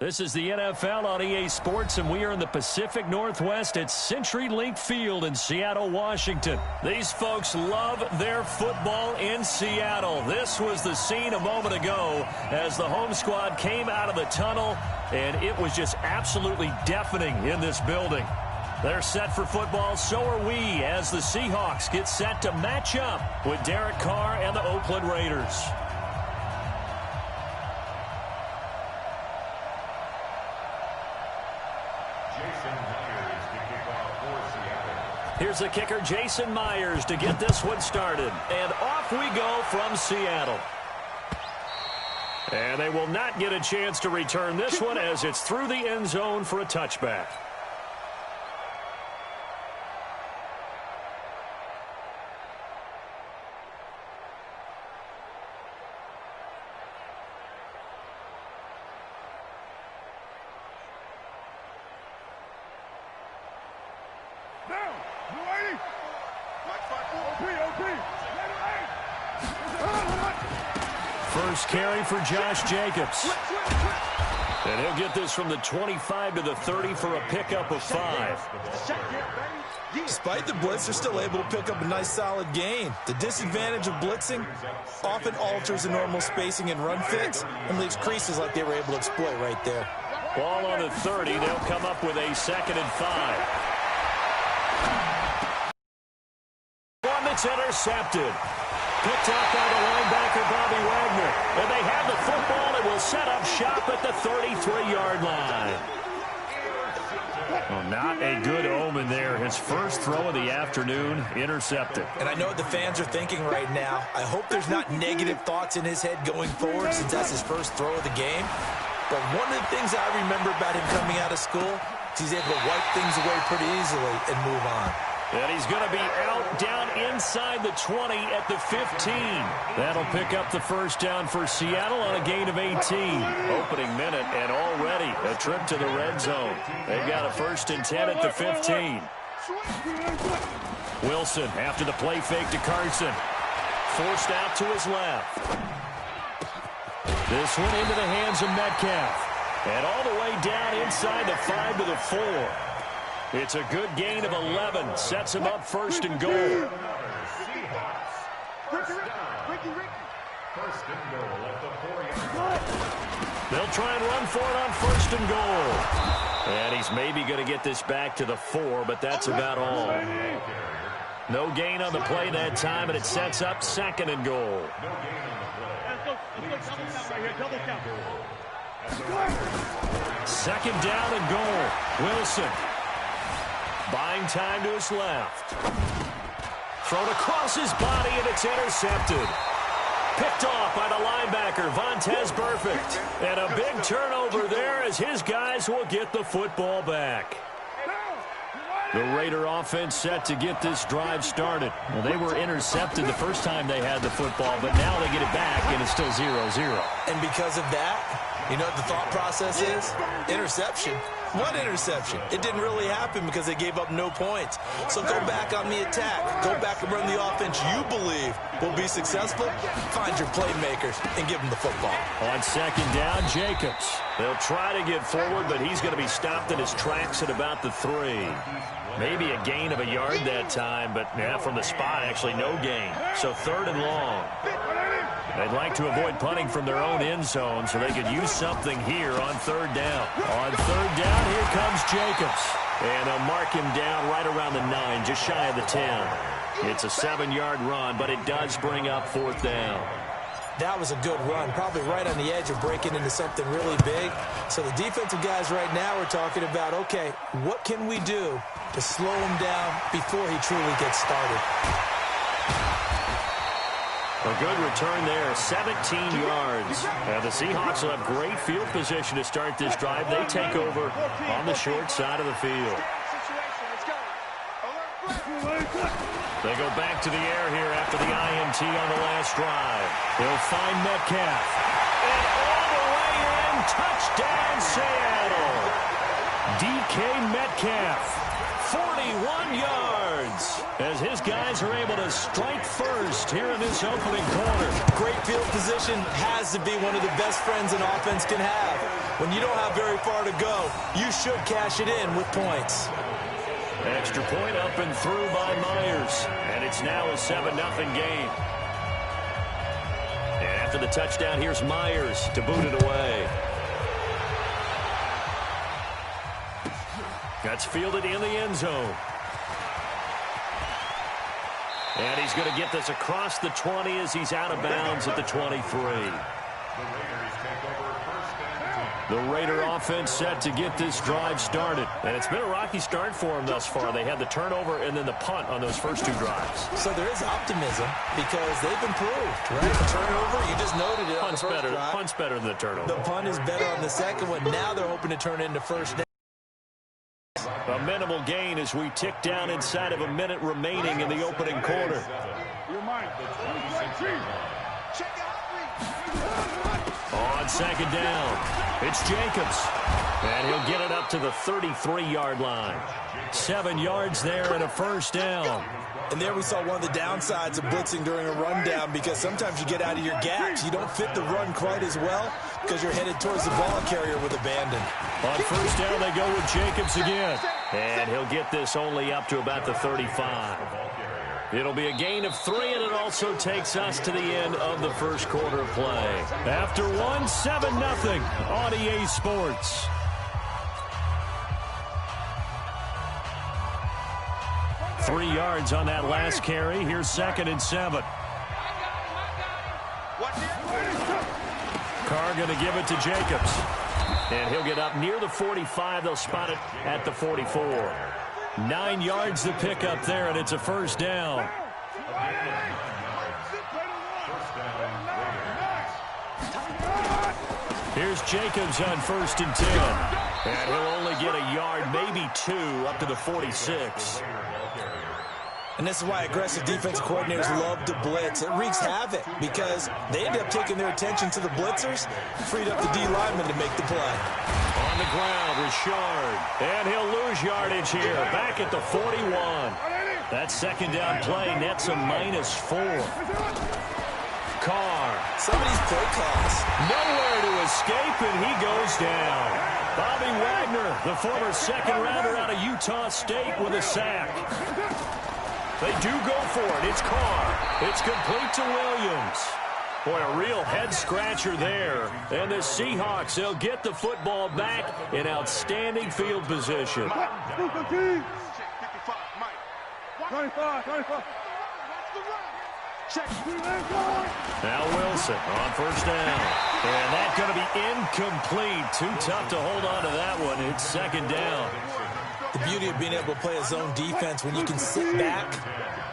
This is the NFL on EA Sports, and we are in the Pacific Northwest at CenturyLink Field in Seattle, Washington. These folks love their football in Seattle. This was the scene a moment ago as the home squad came out of the tunnel, and it was just absolutely deafening in this building. They're set for football, so are we, as the Seahawks get set to match up with Derek Carr and the Oakland Raiders. Here's the kicker, Jason Myers, to get this one started. And off we go from Seattle. And they will not get a chance to return this one as it's through the end zone for a touchback. First carry for Josh Jacobs. And he'll get this from the 25 to the 30 for a pickup of 5. Despite the blitz, they're still able to pick up a nice solid gain. The disadvantage of blitzing often alters the normal spacing and run fits and leaves creases like they were able to exploit right there. Ball on the 30. They'll come up with a 2nd and 5. One that's intercepted. Picked up by the linebacker, Bobby Wagner. And they have the football and will set up shop at the 33-yard line. Well, not a good omen there. His first throw of the afternoon, intercepted. And I know what the fans are thinking right now. I hope there's not negative thoughts in his head going forward since that's his first throw of the game. But one of the things I remember about him coming out of school is he's able to wipe things away pretty easily and move on. And he's going to be out down inside the 20 at the 15. That'll pick up the first down for Seattle on a gain of 18. Opening minute and already a trip to the red zone. They've got a 1st and 10 at the 15. Wilson after the play fake to Carson. Forced out to his left. This one into the hands of Metcalf. And all the way down inside the 5 to the 4. It's a good gain of 11. Sets him up 1st and goal. They'll try and run for it on 1st and goal. And he's maybe going to get this back to the 4, but that's about all. No gain on the play that time, and it sets up 2nd and goal. Second down and goal. Wilson. Buying time to his left. Thrown across his body, and it's intercepted. Picked off by the linebacker, Vontaze Burfict. And a big turnover there as his guys will get the football back. The Raider offense set to get this drive started. Well, they were intercepted the first time they had the football, but now they get it back, and it's still 0-0. And because of that, you know what the thought process is? Interception. What interception? It didn't really happen because they gave up no points. So go back on the attack. Go back and run the offense you believe will be successful. Find your playmakers and give them the football. On 2nd down, Jacobs. They'll try to get forward, but he's going to be stopped in his tracks at about the 3. Maybe a gain of a yard that time, but yeah, from the spot, actually no gain. So 3rd and long. They'd like to avoid punting from their own end zone so they could use something here on 3rd down. On 3rd down, here comes Jacobs. And they'll mark him down right around the 9, just shy of the 10. It's a 7-yard run, but it does bring up 4th down. That was a good run, probably right on the edge of breaking into something really big. So the defensive guys right now are talking about, okay, what can we do to slow him down before he truly gets started? A good return there, 17 yards. The Seahawks will have great field position to start this drive. They take over on the short side of the field. They go back to the air here after the INT on the last drive. They'll find Metcalf. And all the way in, touchdown Seattle. DK Metcalf. 41 yards as his guys are able to strike first here in this opening quarter. Great field position has to be one of the best friends an offense can have. When you don't have very far to go, you should cash it in with points. Extra point up and through by Myers. And it's now a 7-0 game. And after the touchdown, here's Myers to boot it away. That's fielded in the end zone. And he's going to get this across the 20 as he's out of bounds at the 23. The Raider offense set to get this drive started. And it's been a rocky start for them thus far. They had the turnover and then the punt on those first two drives. So there is optimism because they've improved, right? The turnover, you just noted it. Punt's better. Punt's better than the turnover. The punt is better on the second one. Now they're hoping to turn it into first down. A minimal gain as we tick down inside of a minute remaining in the opening quarter. On second down, it's Jacobs. And he'll get it up to the 33-yard line. 7 yards there and a first down. And there we saw one of the downsides of blitzing during a rundown because sometimes you get out of your gaps. You don't fit the run quite as well because you're headed towards the ball carrier with abandon. On first down, they go with Jacobs again. And he'll get this only up to about the 35. It'll be a gain of 3, and it also takes us to the end of the first quarter of play. After 1, 7-0 on EA Sports. Three yards on that last carry. Here's 2nd and 7. Carr going to give it to Jacobs. And he'll get up near the 45. They'll spot it at the 44. 9 yards to pick up there, and it's a first down. Here's Jacobs on 1st and 10. And he'll only get a yard, maybe 2, up to the 46. And this is why aggressive defensive coordinators love to blitz. It wreaks havoc because they end up taking their attention to the blitzers, freed up the D lineman to make the play. On the ground, Richard. And he'll lose yardage here, back at the 41. That second down play nets a -4. Carr. Some of these play calls. Nowhere to escape, and he goes down. Bobby Wagner, the former second-rounder out of Utah State, with a sack. They do go for it. It's Carr. It's complete to Williams. Boy, a real head-scratcher there. And the Seahawks, they'll get the football back in outstanding field position. 25. Now Wilson on first down. And that's going to be incomplete. Too tough to hold on to that one. It's 2nd down. The beauty of being able to play a zone defense when you can sit back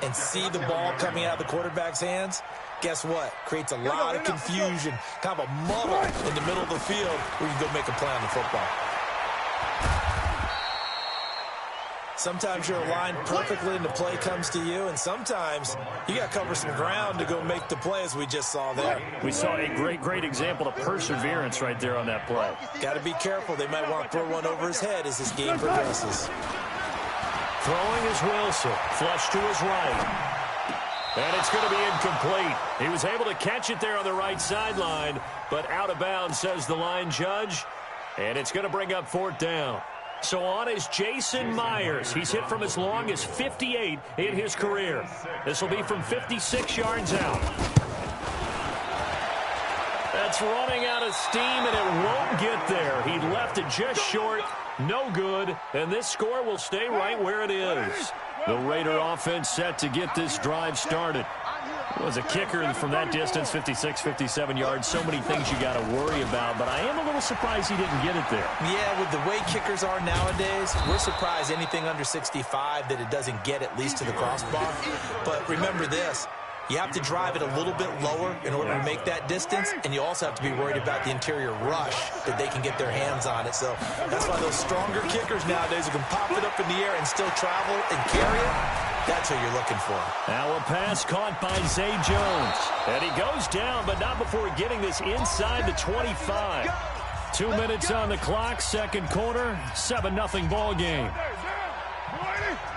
and see the ball coming out of the quarterback's hands, guess what? Creates a lot of confusion, kind of a muddle in the middle of the field where you can go make a play on the football. Sometimes you're aligned perfectly and the play comes to you, and sometimes you got to cover some ground to go make the play, as we just saw there. We saw a great example of perseverance right there on that play. Got to be careful. They might want to throw one over his head as this game progresses. Throwing is Wilson. Flush to his right. And it's going to be incomplete. He was able to catch it there on the right sideline, but out of bounds, says the line judge. And it's going to bring up 4th down. So on is Jason Myers. He's hit from as long as 58 in his career. This will be from 56 yards out. That's running out of steam, and it won't get there. He left it just short. No good. And this score will stay right where it is. The Raider offense set to get this drive started. It was a kicker from that distance, 56, 57 yards. So many things you got to worry about, but I am a little surprised he didn't get it there. Yeah, with the way kickers are nowadays, we're surprised anything under 65 that it doesn't get at least to the crossbar. But remember this. You have to drive it a little bit lower in order to make that distance, and you also have to be worried about the interior rush that they can get their hands on it. So that's why those stronger kickers nowadays who can pop it up in the air and still travel and carry it, that's what you're looking for. Now a pass caught by Zay Jones. And he goes down, but not before getting this inside the 25. 2 minutes on the clock, second quarter, 7-0 ball game.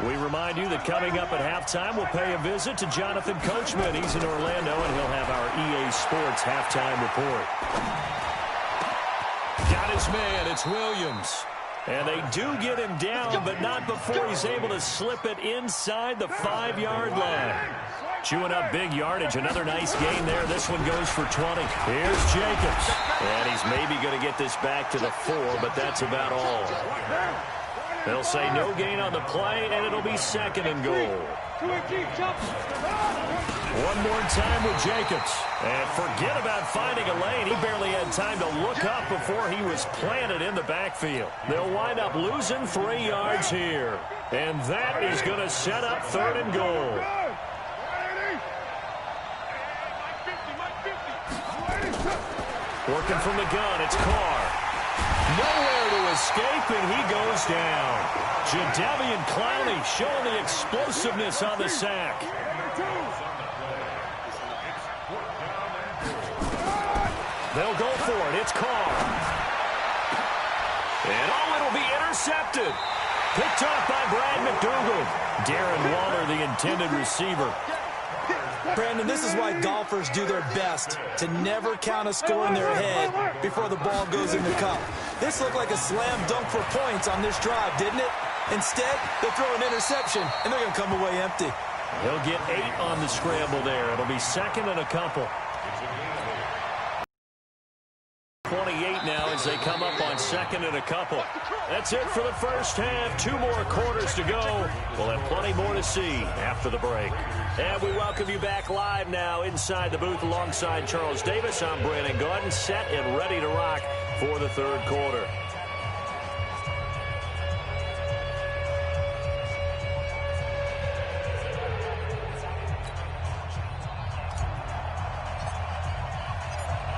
We remind you that coming up at halftime, we'll pay a visit to Jonathan Coachman. He's in Orlando, and he'll have our EA Sports halftime report. Got his man. It's Williams. And they do get him down, but not before he's able to slip it inside the 5-yard line. Chewing up big yardage. Another nice gain there. This one goes for 20. Here's Jacobs. And he's maybe going to get this back to the 4, but that's about all. They'll say no gain on the play, and it'll be 2nd and goal. One more time with Jacobs. And forget about finding a lane. He barely had time to look up before he was planted in the backfield. They'll wind up losing 3 yards here. And that is going to set up 3rd and goal. Working from the gun, it's Carr. Nowhere to escape, and he goes down. Jadeveon Clowney showing the explosiveness on the sack. They'll go for it. It's Carr. And it'll be intercepted. Picked off by Brad McDougald. Darren Waller, the intended receiver. Brandon, this is why golfers do their best to never count a score in their head before the ball goes in the cup. This looked like a slam dunk for points on this drive, didn't it? Instead, they throw an interception, and they're going to come away empty. He'll get 8 on the scramble there. It'll be 2nd and a couple. 28 now as they come up on 2nd and a couple. That's it for the first half. 2 more quarters to go. We'll have plenty more to see after the break. And we welcome you back live now inside the booth alongside Charles Davis. I'm Brandon Gaudin, set and ready to rock for the 3rd quarter.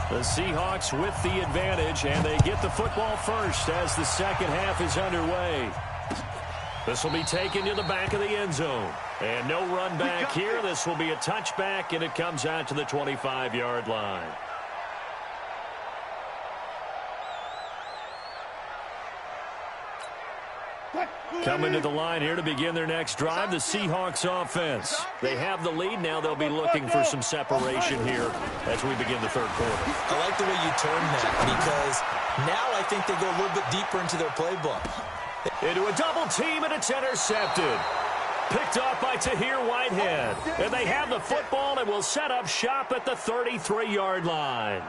The Seahawks with the advantage, and they get the football first as the 2nd half is underway. This will be taken to the back of the end zone. And no run back here. This will be a touchback, and it comes out to the 25-yard line. Coming to the line here to begin their next drive, the Seahawks offense. They have the lead. Now they'll be looking for some separation here as we begin the 3rd quarter. I like the way you turn that because now I think they go a little bit deeper into their playbook. Into a double team, and it's intercepted. Picked off by Tahir Whitehead. And they have the football and will set up shop at the 33-yard line.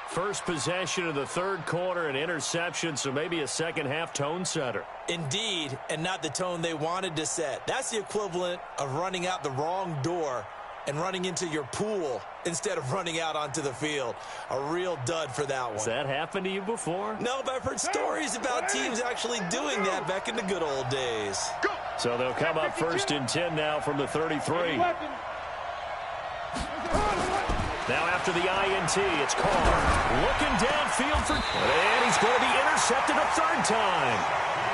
First possession of the 3rd quarter, an interception, so maybe a 2nd half tone setter. Indeed, and not the tone they wanted to set. That's the equivalent of running out the wrong door and running into your pool instead of running out onto the field. A real dud for that one. Has that happened to you before? No, but I've heard stories about teams actually doing that back in the good old days. So they'll come up 1st and 10 now from the 33. Now after the INT, it's Carr. Looking downfield for... And he's going to be intercepted a 3rd time.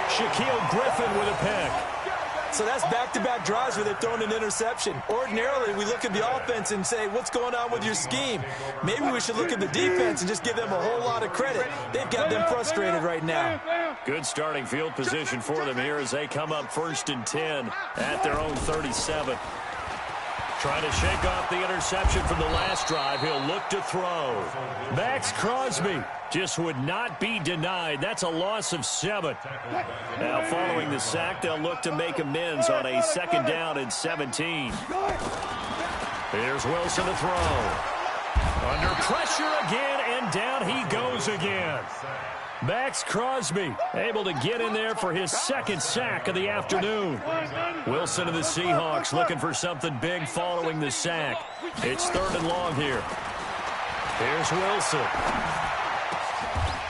Shaquille Griffin with a pick. So that's back-to-back drives where they've thrown an interception. Ordinarily, we look at the offense and say, what's going on with your scheme? Maybe we should look at the defense and just give them a whole lot of credit. They've got them frustrated right now. Good starting field position for them here as they come up 1st and 10 at their own 37. Trying to shake off the interception from the last drive. He'll look to throw. Max Crosby just would not be denied. That's a loss of 7. Now following the sack, they'll look to make amends on a 2nd down and 17. Here's Wilson to throw. Under pressure again, and down he goes again. Max Crosby able to get in there for his 2nd sack of the afternoon. Wilson of the Seahawks looking for something big following the sack. It's 3rd and long here. Here's Wilson.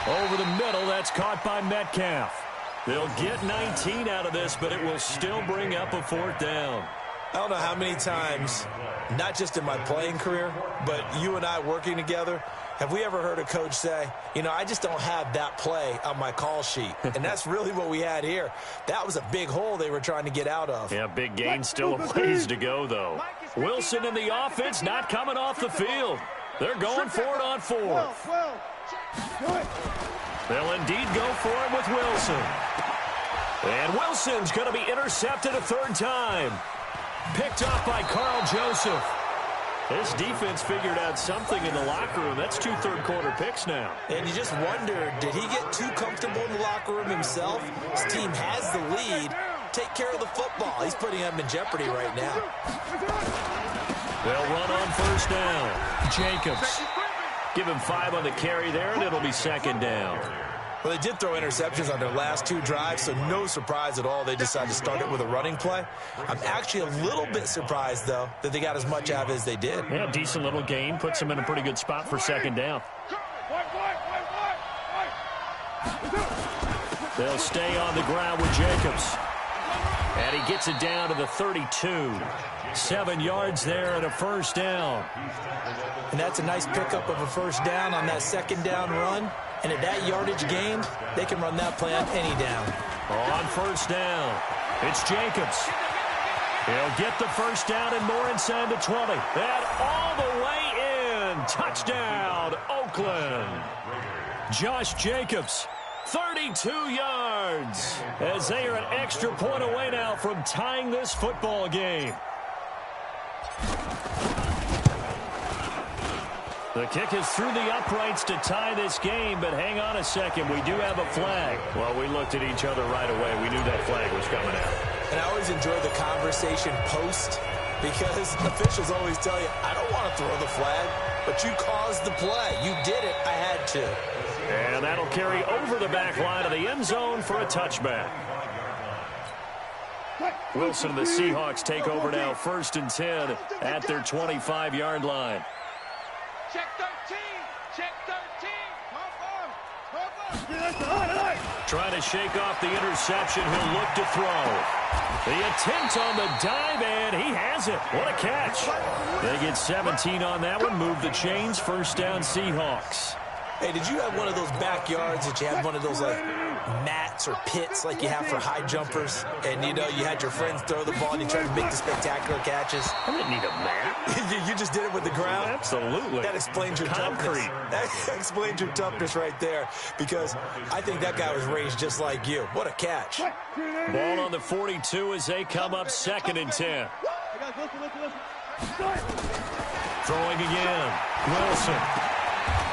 Over the middle, that's caught by Metcalf. They'll get 19 out of this, but it will still bring up a 4th down. I don't know how many times, not just in my playing career, but you and I working together, have we ever heard a coach say, you know, I just don't have that play on my call sheet. And that's really what we had here. That was a big hole they were trying to get out of. Yeah, big gain, still a ways to go, though. Wilson in the offense not coming off the field. They're going for it on 4th. They'll indeed go for it with Wilson. And Wilson's going to be intercepted a third time. Picked off by Carl Joseph. This defense figured out something in the locker room. That's 2 third-quarter picks now. And you just wonder, did he get too comfortable in the locker room himself? His team has the lead. Take care of the football. He's putting them in jeopardy right now. They'll run on first down. Jacobs. Give him 5 on the carry there, and it'll be second down. Well, they did throw interceptions on their last 2 drives, so no surprise at all they decided to start it with a running play. I'm actually a little bit surprised, though, that they got as much out of it as they did. Yeah, decent little gain. Puts them in a pretty good spot for second down. They'll stay on the ground with Jacobs. And he gets it down to the 32. 7 yards there and a first down. And that's a nice pickup of a first down on that second down run. And at that yardage gained, they can run that play on any down. On first down, it's Jacobs. He'll get the first down and more inside the 20. And all the way in. Touchdown, Oakland. Josh Jacobs, 32 yards. As they are an extra point away now from tying this football game. The kick is through the uprights to tie this game, but hang on a second. We do have a flag. Well, we looked at each other right away. We knew that flag was coming out. And I always enjoy the conversation post because officials always tell you, I don't want to throw the flag, but you caused the play. You did it. I had to. And that'll carry over the back line of the end zone for a touchback. Wilson and the Seahawks take over now, 1st and 10 at their 25-yard line. Check 13. Check 13. Trying to shake off the interception. He'll look to throw. The attempt on the dive, and he has it. What a catch. They get 17 on that one. Move the chains. First down, Seahawks. Hey, did you have one of those backyards that you had one of those, like, mats or pits like you have for high jumpers? And, you know, you had your friends throw the ball and you tried to make the spectacular catches? I didn't need a mat. You just did it with the ground? Absolutely. That explains your toughness. That explains your toughness right there, because I think that guy was raised just like you. What a catch. Ball on the 42 as they come up 2nd and 10. Throwing again. Wilson.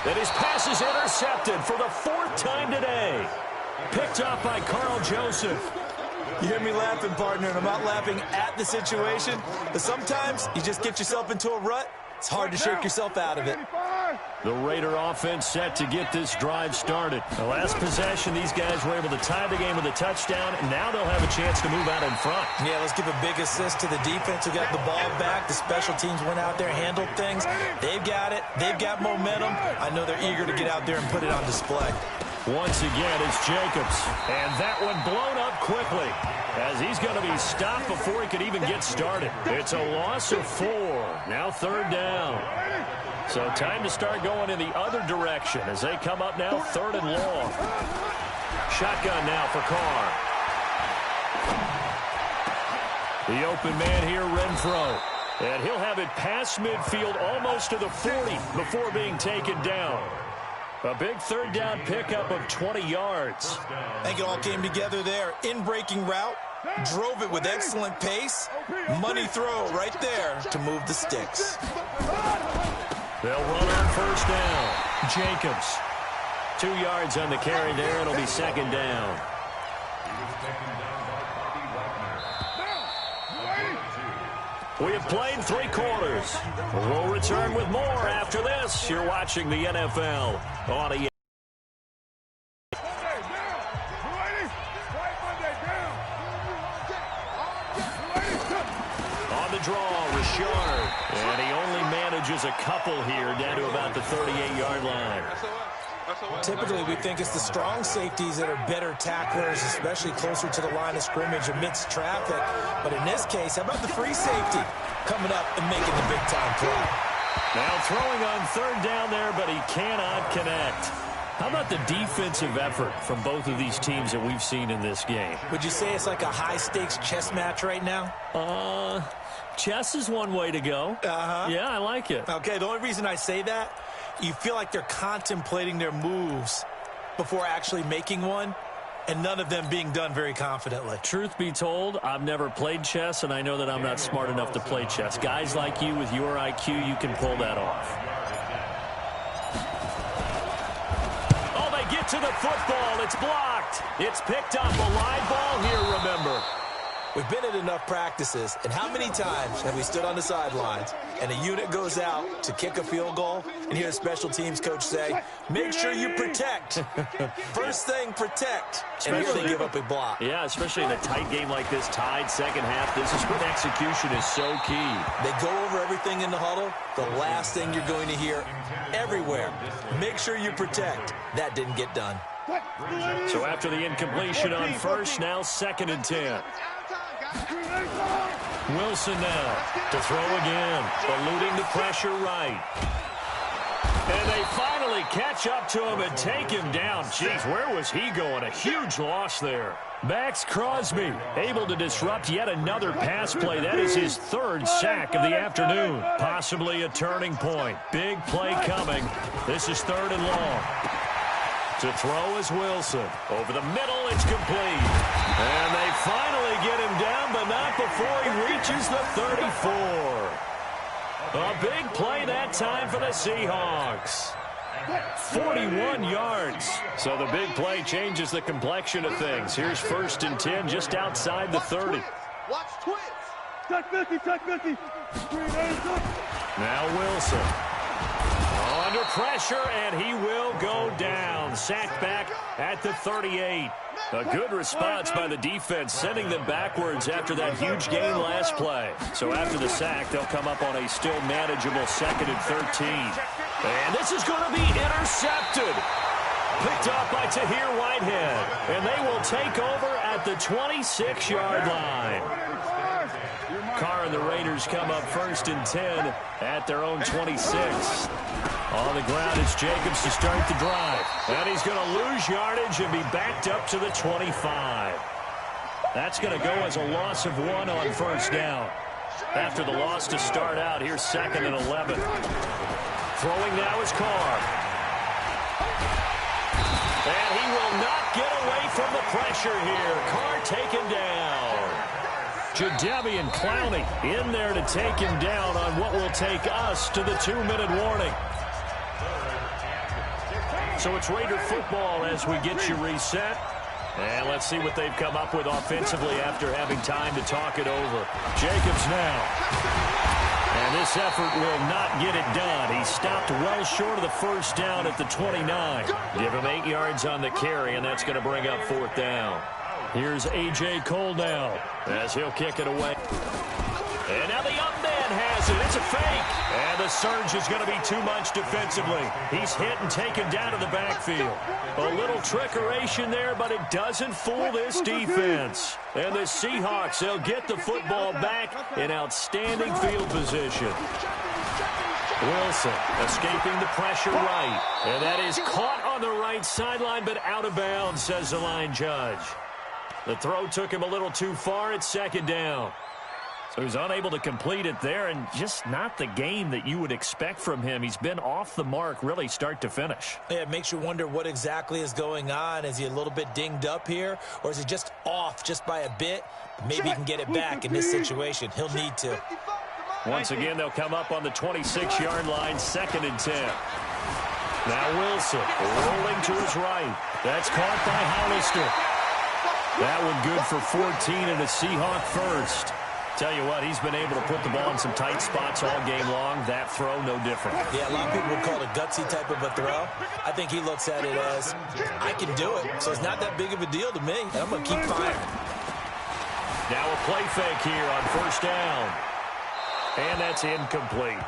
And his pass is intercepted for the 4th time today. Picked off by Carl Joseph. You hear me laughing, partner, and I'm not laughing at the situation, but sometimes you just get yourself into a rut. It's hard to shake yourself out of it. The Raider offense set to get this drive started. The last possession, these guys were able to tie the game with a touchdown, and now they'll have a chance to move out in front. Yeah, let's give a big assist to the defense who got the ball back. The special teams went out there, handled things. They've got it. They've got momentum. I know they're eager to get out there and put it on display. Once again, it's Jacobs. And that one blown up quickly as he's going to be stopped before he could even get started. It's a loss of 4. Now 3rd down. So time to start going in the other direction as they come up now 3rd and long. Shotgun now for Carr. The open man here, Renfro. And he'll have it past midfield almost to the 40 before being taken down. A big 3rd down pickup of 20 yards. I think it all came together there. In-breaking route, drove it with excellent pace. Money throw right there to move the sticks. They'll run on first down. Jacobs. 2 yards on the carry there. It'll be 2nd down. We have played 3 quarters. We'll return with more after this. You're watching the NFL on ESPN. On the draw, Richard. And he only manages a couple here down to about the 38-yard line. Typically, we think it's the strong safeties that are better tacklers, especially closer to the line of scrimmage amidst traffic. But in this case, how about the free safety coming up and making the big-time play? Now throwing on 3rd down there, but he cannot connect. How about the defensive effort from both of these teams that we've seen in this game? Would you say it's like a high-stakes chess match right now? Chess is one way to go. Yeah, I like it. Okay, the only reason I say that, you feel like they're contemplating their moves before actually making one. and none of them being done very confidently. Truth be told, I've never played chess, and I know that I'm not smart enough to play chess. Guys like you with your IQ, you can pull that off. Oh, they get to the football. It's blocked. It's picked up. A live ball here, remember. We've been at enough practices, and how many times have we stood on the sidelines and a unit goes out to kick a field goal and hear a special teams coach say, make sure you protect. First thing, protect. And here they give up a block. Yeah, especially in a tight game like this, tied second half. This is when execution is so key. They go over everything in the huddle. The last thing you're going to hear everywhere, make sure you protect. That didn't get done. So after the incompletion on first, now 2nd and 10. Wilson now to throw again, eluding the pressure right. And they finally catch up to him and take him down. Jeez, where was he going? A huge loss there. Max Crosby able to disrupt yet another pass play. That is his 3rd sack of the afternoon. Possibly a turning point. Big play coming. This is 3rd and long. To throw is Wilson. Over the middle, it's complete. And they finally get him down, but not before he reaches the 34. A big play that time for the Seahawks. 41 yards. So the big play changes the complexion of things. Here's 1st and 10 just outside the 30. Watch twist. Tuck 50. Now Wilson. Under pressure, and he will go down. Sacked back at the 38. A good response by the defense, sending them backwards after that huge gain last play. So after the sack, they'll come up on a still manageable 2nd and 13. And this is going to be intercepted. Picked up by Tahir Whitehead. And they will take over at the 26-yard line. Carr and the Raiders come up 1st and 10 at their own 26. On the ground, it's Jacobs to start the drive. And he's going to lose yardage and be backed up to the 25. That's going to go as a loss of 1 on 1st down. After the loss to start out, here's 2nd and 11. Throwing now is Carr. And he will not get away from the pressure here. Carr taken down. Jadeveon Clowney in there to take him down on what will take us to the 2-minute warning. So it's Raider football as we get you reset. And let's see what they've come up with offensively after having time to talk it over. Jacobs now. And this effort will not get it done. He stopped well short of the 1st down at the 29. Give him 8 yards on the carry, and that's going to bring up 4th down. Here's A.J. Cole now as he'll kick it away. And now the young man has it. It's a fake. And the surge is going to be too much defensively. He's hit and taken down to the backfield. A little trickeration there, but it doesn't fool this defense. And the Seahawks, they'll get the football back in outstanding field position. Wilson escaping the pressure right. And that is caught on the right sideline, but out of bounds, says the line judge. The throw took him a little too far. It's 2nd down. So he's unable to complete it there, and just not the game that you would expect from him. He's been off the mark, really, start to finish. Yeah, it makes you wonder what exactly is going on. Is he a little bit dinged up here, or is he just off just by a bit? Maybe he can get it back in this situation. He'll need to. Once again, they'll come up on the 26-yard line, 2nd and 10. Now Wilson rolling to his right. That's caught by Hollister. That one good for 14 and a Seahawk 1st. Tell you what, he's been able to put the ball in some tight spots all game long. That throw, no different. Yeah, a lot of people would call it a gutsy type of a throw. I think he looks at it as, I can do it. So it's not that big of a deal to me. And I'm going to keep firing. Now a play fake here on 1st down. And that's incomplete.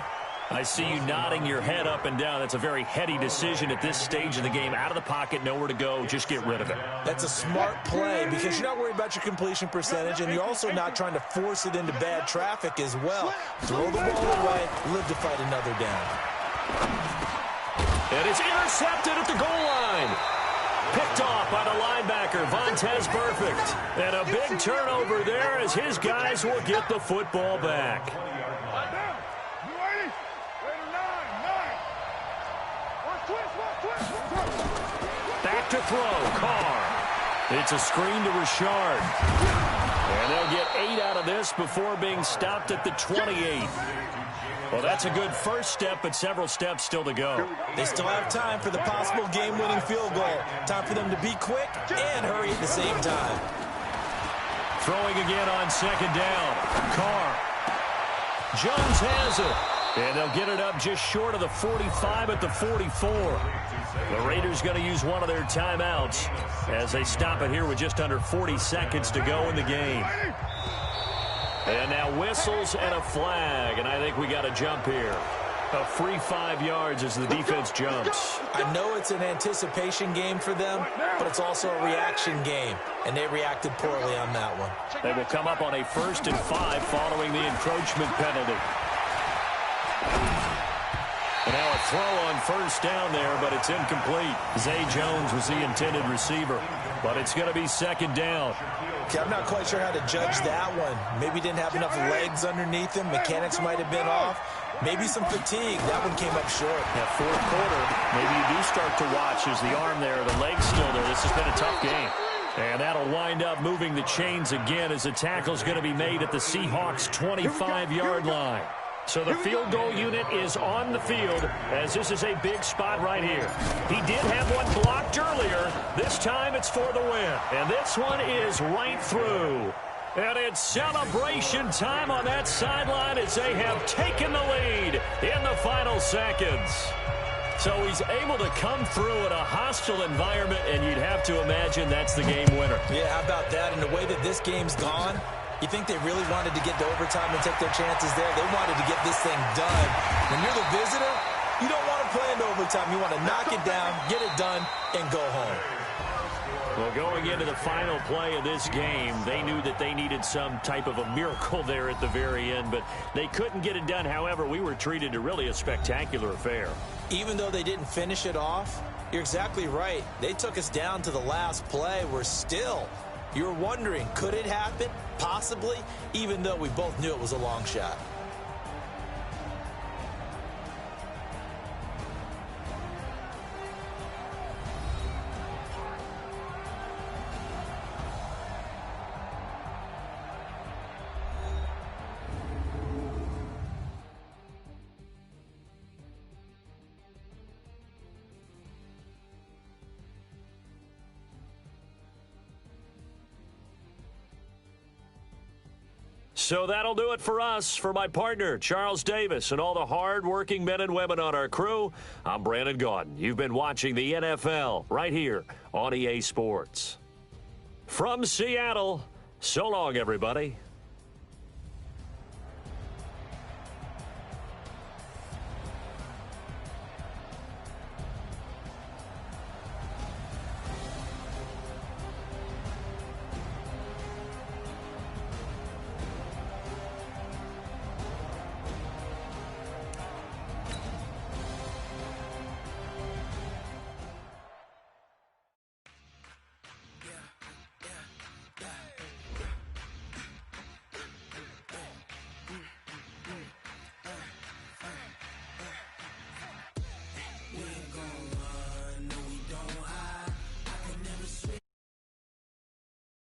I see you nodding your head up and down. That's a very heady decision at this stage of the game. Out of the pocket, nowhere to go. Just get rid of it. That's a smart play because you're not worried about your completion percentage, and you're also not trying to force it into bad traffic as well. Throw the ball away, live to fight another down. And it's intercepted at the goal line. Picked off by the linebacker, Vontaze Burfict. And a big turnover there as his guys will get the football back. Back to throw, Carr. It's a screen to Richard. And they'll get 8 out of this before being stopped at the 28. Well, that's a good first step, but several steps still to go. They still have time for the possible game-winning field goal. Time for them to be quick and hurry at the same time. Throwing again on second down. Carr. Jones has it. And they'll get it up just short of the 45 at the 44. The Raiders going to use one of their timeouts as they stop it here with just under 40 seconds to go in the game. And now whistles and a flag, and I think we got a jump here. A free 5 yards as the defense jumps. I know it's an anticipation game for them, but it's also a reaction game, and they reacted poorly on that one. They will come up on a 1st and 5 following the encroachment penalty. And now a throw on first down there, but it's incomplete. Zay Jones was the intended receiver, but it's going to be second down. Okay, I'm not quite sure how to judge that one. Maybe didn't have enough legs underneath him. Mechanics might have been off. Maybe some fatigue. That one came up short. Yeah, fourth quarter, maybe you do start to watch as the arm there, the leg's still there. This has been a tough game. And that'll wind up moving the chains again as the tackle's going to be made at the Seahawks' 25-yard line. So the field goal unit is on the field as this is a big spot right here. He did have one blocked earlier. This time it's for the win. And this one is right through. And it's celebration time on that sideline as they have taken the lead in the final seconds. So he's able to come through in a hostile environment, and you'd have to imagine that's the game winner. Yeah, how about that? And the way that this game's gone, you think they really wanted to get to overtime and take their chances there? They wanted to get this thing done. When you're the visitor, you don't want to play into overtime. You want to knock it down, get it done, and go home. Well, going into the final play of this game, they knew that they needed some type of a miracle there at the very end, but they couldn't get it done. However, we were treated to really a spectacular affair. Even though they didn't finish it off, you're exactly right. They took us down to the last play. We're still, you're wondering, could it happen? Possibly, even though we both knew it was a long shot. So that'll do it for us. For my partner, Charles Davis, and all the hard-working men and women on our crew, I'm Brandon Gaudin. You've been watching the NFL right here on EA Sports. From Seattle, so long, everybody.